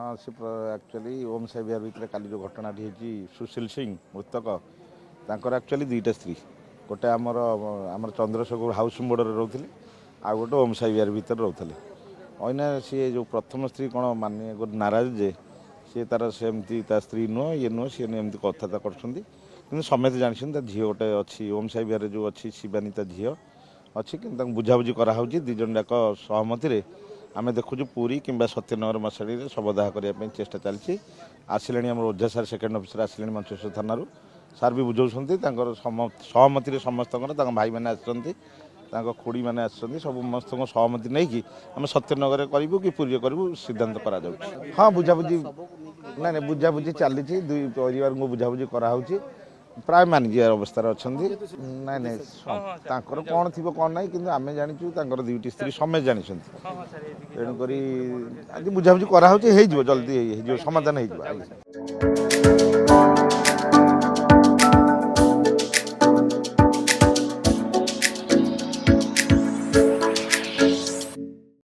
हाँ से एक्चुअली ओम साई विहार भितर काली जो घटनाटी होती सुशील सिंह मृतक तांकर एक्चुअली दुईटा स्त्री गोटे आमर आमर चंद्रशेखर हाउस बोर्ड रोते आ गोटे ओम साई विहार भितर रोते अना सी जो प्रथम स्त्री कौन माने गोटे नाराज जे सी तार सेमती स्त्री नुह ये नुह सी एमती कथबार्ता कर समस्त जानते झील गोटे अच्छी ओम साई विहार जो अच्छी शिवानी झील अच्छी कि बुझाबुझी कराऊँगी दुई जन जाक सहमति आम देखुँ पूरी कि सत्यनगर मशाड़ी शवदाह करने चेष्टा चलती आसिले आम ओझा सार सेकेंड अफिसर आसिले मंचेश्वर थाना सार भी बुझाऊँ सहमति समस्त भाई मैंने आसती खोड़ी मैंने आसती समस्त सहमति नहीं कि आम सत्यनगर करूँ कि पुरी करूँ सिद्धांत करा हाँ बुझाबुझी ना बुझाबुझी चली दुई परिवार को बुझाबुझी कराऊँगी प्राय मानिजार अवस्था अच्छा ना ना कौन थी कौन ना कि आम जाचु दुईटी स्त्री समस्त जानते तेणुक आज बुझाबुझी कराऊँ जल्दी समाधान हो।